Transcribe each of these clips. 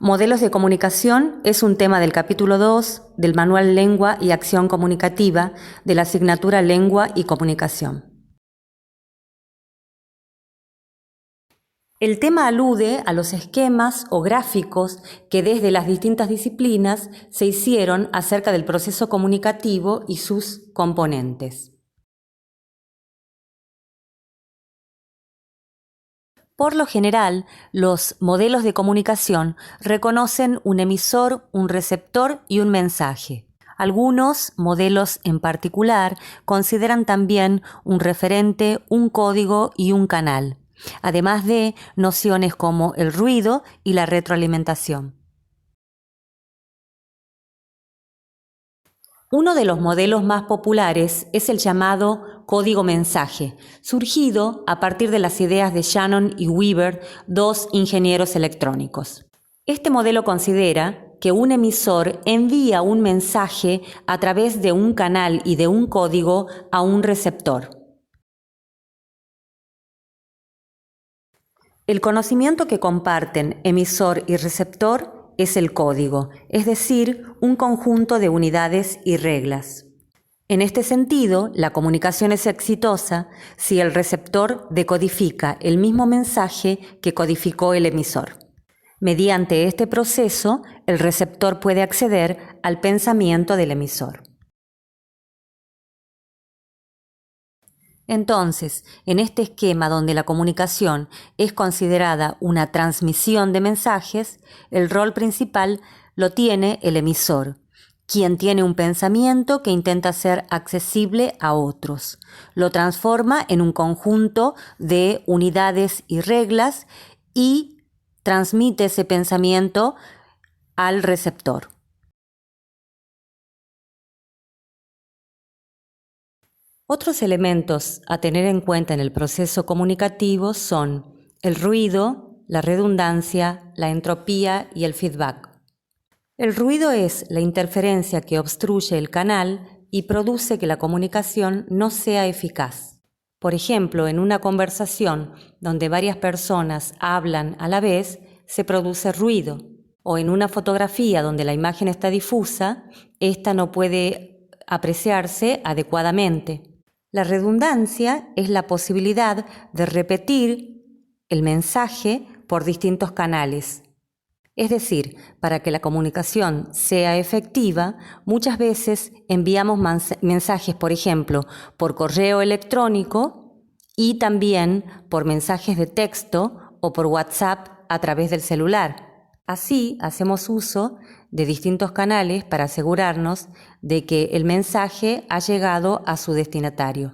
Modelos de comunicación es un tema del capítulo 2 del Manual Lengua y Acción Comunicativa de la asignatura Lengua y Comunicación. El tema alude a los esquemas o gráficos que desde las distintas disciplinas se hicieron acerca del proceso comunicativo y sus componentes. Por lo general, los modelos de comunicación reconocen un emisor, un receptor y un mensaje. Algunos modelos en particular consideran también un referente, un código y un canal, además de nociones como el ruido y la retroalimentación. Uno de los modelos más populares es el llamado código mensaje, surgido a partir de las ideas de Shannon y Weaver, dos ingenieros electrónicos. Este modelo considera que un emisor envía un mensaje a través de un canal y de un código a un receptor. El conocimiento que comparten emisor y receptor es el código, es decir, un conjunto de unidades y reglas. En este sentido, la comunicación es exitosa si el receptor decodifica el mismo mensaje que codificó el emisor. Mediante este proceso, el receptor puede acceder al pensamiento del emisor. Entonces, en este esquema donde la comunicación es considerada una transmisión de mensajes, el rol principal lo tiene el emisor, quien tiene un pensamiento que intenta ser accesible a otros. Lo transforma en un conjunto de unidades y reglas y transmite ese pensamiento al receptor. Otros elementos a tener en cuenta en el proceso comunicativo son el ruido, la redundancia, la entropía y el feedback. El ruido es la interferencia que obstruye el canal y produce que la comunicación no sea eficaz. Por ejemplo, en una conversación donde varias personas hablan a la vez, se produce ruido. O en una fotografía donde la imagen está difusa, esta no puede apreciarse adecuadamente. La redundancia es la posibilidad de repetir el mensaje por distintos canales. Es decir, para que la comunicación sea efectiva, muchas veces enviamos mensajes, por ejemplo, por correo electrónico y también por mensajes de texto o por WhatsApp a través del celular. Así hacemos uso de distintos canales para asegurarnos de que el mensaje ha llegado a su destinatario.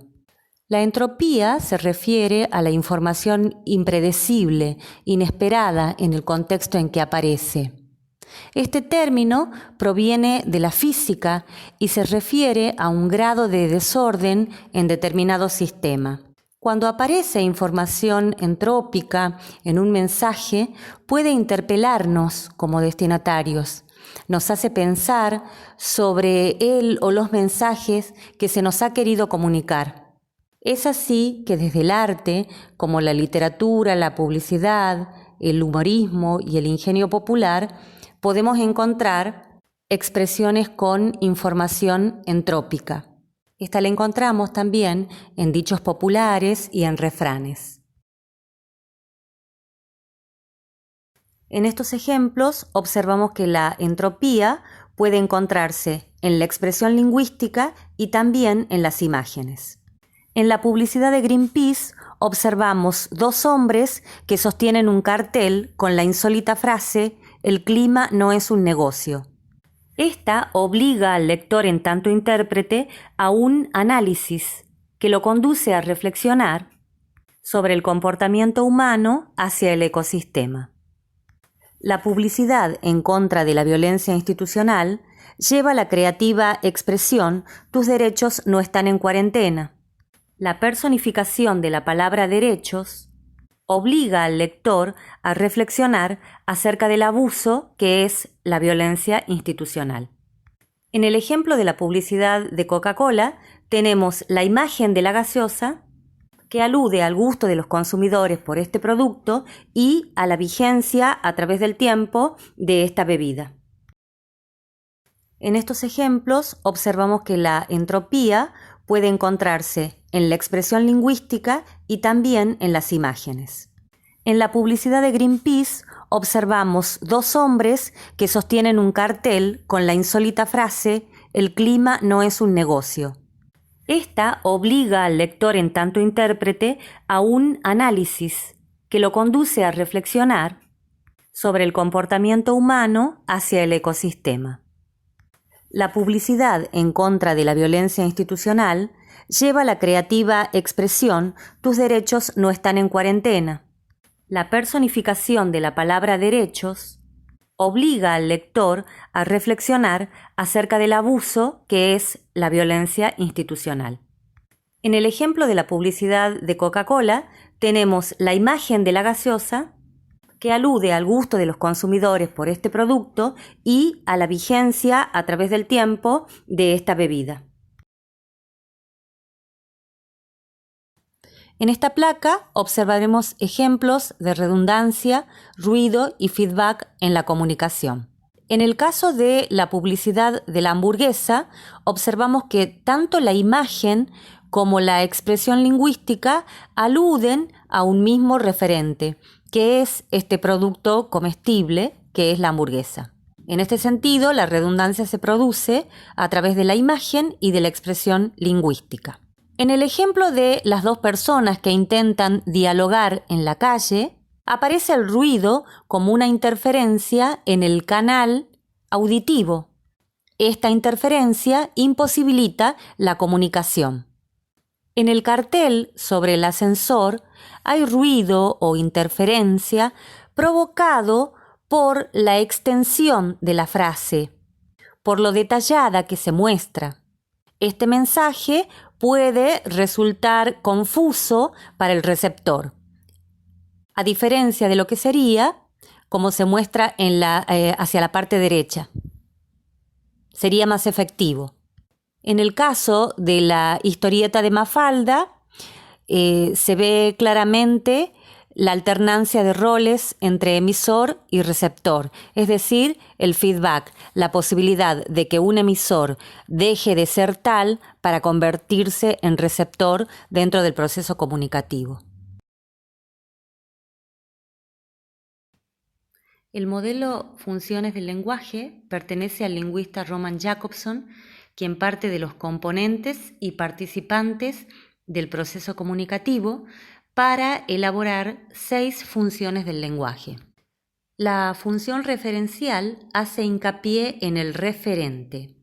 La entropía se refiere a la información impredecible, inesperada en el contexto en que aparece. Este término proviene de la física y se refiere a un grado de desorden en determinado sistema. Cuando aparece información entrópica en un mensaje, puede interpelarnos como destinatarios. Nos hace pensar sobre él o los mensajes que se nos ha querido comunicar. Es así que desde el arte, como la literatura, la publicidad, el humorismo y el ingenio popular, podemos encontrar expresiones con información entrópica. Esta la encontramos también en dichos populares y en refranes. En estos ejemplos observamos que la entropía puede encontrarse en la expresión lingüística y también en las imágenes. En la publicidad de Greenpeace observamos dos hombres que sostienen un cartel con la insólita frase «El clima no es un negocio». Esta obliga al lector en tanto intérprete a un análisis que lo conduce a reflexionar sobre el comportamiento humano hacia el ecosistema. La publicidad en contra de la violencia institucional lleva a la creativa expresión «Tus derechos no están en cuarentena». La personificación de la palabra derechos obliga al lector a reflexionar acerca del abuso que es la violencia institucional. En el ejemplo de la publicidad de Coca-Cola tenemos la imagen de la gaseosa que alude al gusto de los consumidores por este producto y a la vigencia a través del tiempo de esta bebida. En estos ejemplos observamos que la entropía puede encontrarse en la expresión lingüística y también en las imágenes. En la publicidad de Greenpeace observamos dos hombres que sostienen un cartel con la insólita frase «El clima no es un negocio». Esta obliga al lector en tanto intérprete a un análisis que lo conduce a reflexionar sobre el comportamiento humano hacia el ecosistema. La publicidad en contra de la violencia institucional lleva a la creativa expresión «tus derechos no están en cuarentena». La personificación de la palabra derechos obliga al lector a reflexionar acerca del abuso que es la violencia institucional. En el ejemplo de la publicidad de Coca-Cola tenemos la imagen de la gaseosa que alude al gusto de los consumidores por este producto y a la vigencia a través del tiempo de esta bebida. En esta placa observaremos ejemplos de redundancia, ruido y feedback en la comunicación. En el caso de la publicidad de la hamburguesa, observamos que tanto la imagen como la expresión lingüística aluden a un mismo referente, que es este producto comestible, que es la hamburguesa. En este sentido, la redundancia se produce a través de la imagen y de la expresión lingüística. En el ejemplo de las dos personas que intentan dialogar en la calle, aparece el ruido como una interferencia en el canal auditivo. Esta interferencia imposibilita la comunicación. En el cartel sobre el ascensor hay ruido o interferencia provocado por la extensión de la frase, por lo detallada que se muestra. Este mensaje puede resultar confuso para el receptor, a diferencia de lo que sería como se muestra hacia la parte derecha. Sería más efectivo. En el caso de la historieta de Mafalda, se ve claramente la alternancia de roles entre emisor y receptor, es decir, el feedback, la posibilidad de que un emisor deje de ser tal para convertirse en receptor dentro del proceso comunicativo. El modelo Funciones del lenguaje pertenece al lingüista Roman Jakobson, quien parte de los componentes y participantes del proceso comunicativo para elaborar 6 funciones del lenguaje. La función referencial hace hincapié en el referente,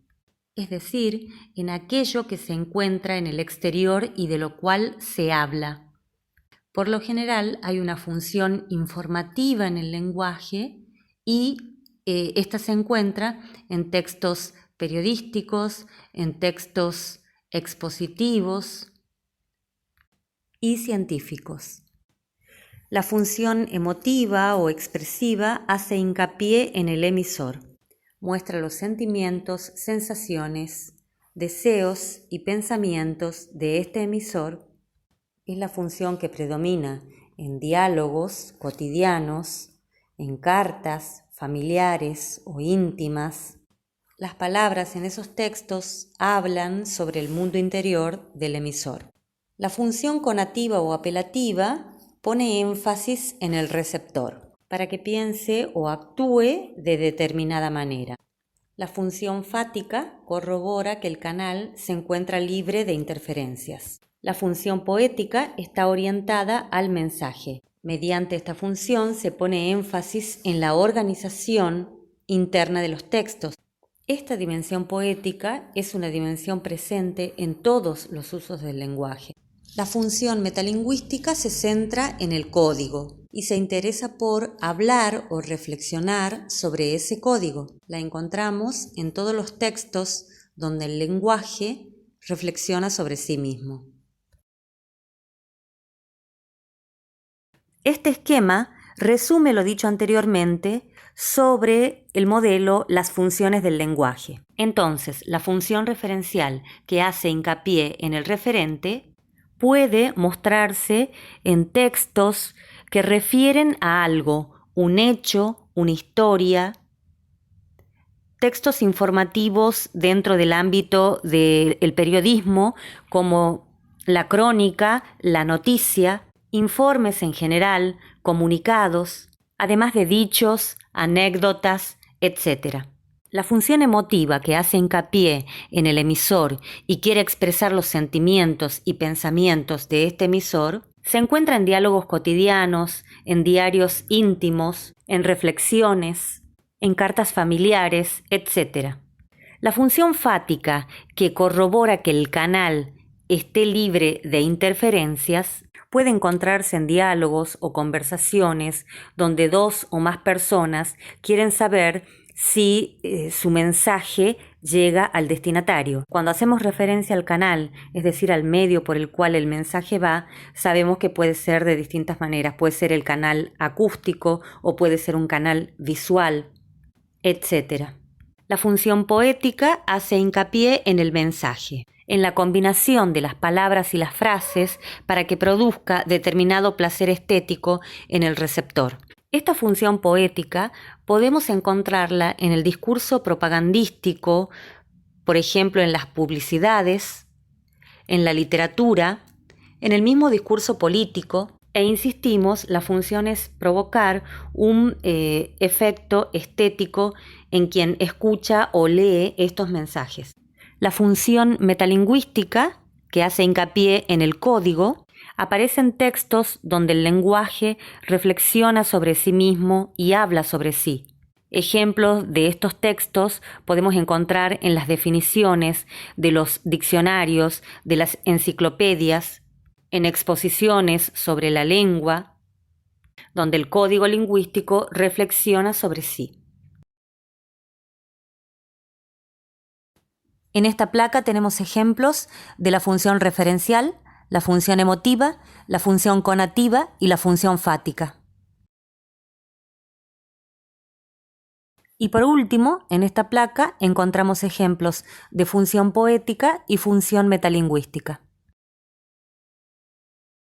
es decir, en aquello que se encuentra en el exterior y de lo cual se habla. Por lo general hay una función informativa en el lenguaje y esta se encuentra en textos periodísticos, en textos expositivos y científicos. La función emotiva o expresiva hace hincapié en el emisor. Muestra los sentimientos, sensaciones, deseos y pensamientos de este emisor. Es la función que predomina en diálogos cotidianos, en cartas familiares o íntimas. Las palabras en esos textos hablan sobre el mundo interior del emisor. La función conativa o apelativa pone énfasis en el receptor, para que piense o actúe de determinada manera. La función fática corrobora que el canal se encuentra libre de interferencias. La función poética está orientada al mensaje. Mediante esta función se pone énfasis en la organización interna de los textos. Esta dimensión poética es una dimensión presente en todos los usos del lenguaje. La función metalingüística se centra en el código y se interesa por hablar o reflexionar sobre ese código. La encontramos en todos los textos donde el lenguaje reflexiona sobre sí mismo. Este esquema resume lo dicho anteriormente sobre el modelo las funciones del lenguaje. Entonces, la función referencial que hace hincapié en el referente puede mostrarse en textos que refieren a algo, un hecho, una historia, textos informativos dentro del ámbito del periodismo, como la crónica, la noticia, informes en general, comunicados, además de dichos, anécdotas, etc. La función emotiva que hace hincapié en el emisor y quiere expresar los sentimientos y pensamientos de este emisor se encuentra en diálogos cotidianos, en diarios íntimos, en reflexiones, en cartas familiares, etc. La función fática, que corrobora que el canal esté libre de interferencias, puede encontrarse en diálogos o conversaciones donde dos o más personas quieren saber si su mensaje llega al destinatario. Cuando hacemos referencia al canal, es decir, al medio por el cual el mensaje va, sabemos que puede ser de distintas maneras. Puede ser el canal acústico o puede ser un canal visual, etc. La función poética hace hincapié en el mensaje, en la combinación de las palabras y las frases para que produzca determinado placer estético en el receptor. Esta función poética podemos encontrarla en el discurso propagandístico, por ejemplo en las publicidades, en la literatura, en el mismo discurso político, e insistimos, la función es provocar un efecto estético en quien escucha o lee estos mensajes. La función metalingüística, que hace hincapié en el código, aparece en textos donde el lenguaje reflexiona sobre sí mismo y habla sobre sí. Ejemplos de estos textos podemos encontrar en las definiciones de los diccionarios, de las enciclopedias, en exposiciones sobre la lengua, donde el código lingüístico reflexiona sobre sí. En esta placa tenemos ejemplos de la función referencial, la función emotiva, la función conativa y la función fática. Y por último, en esta placa encontramos ejemplos de función poética y función metalingüística.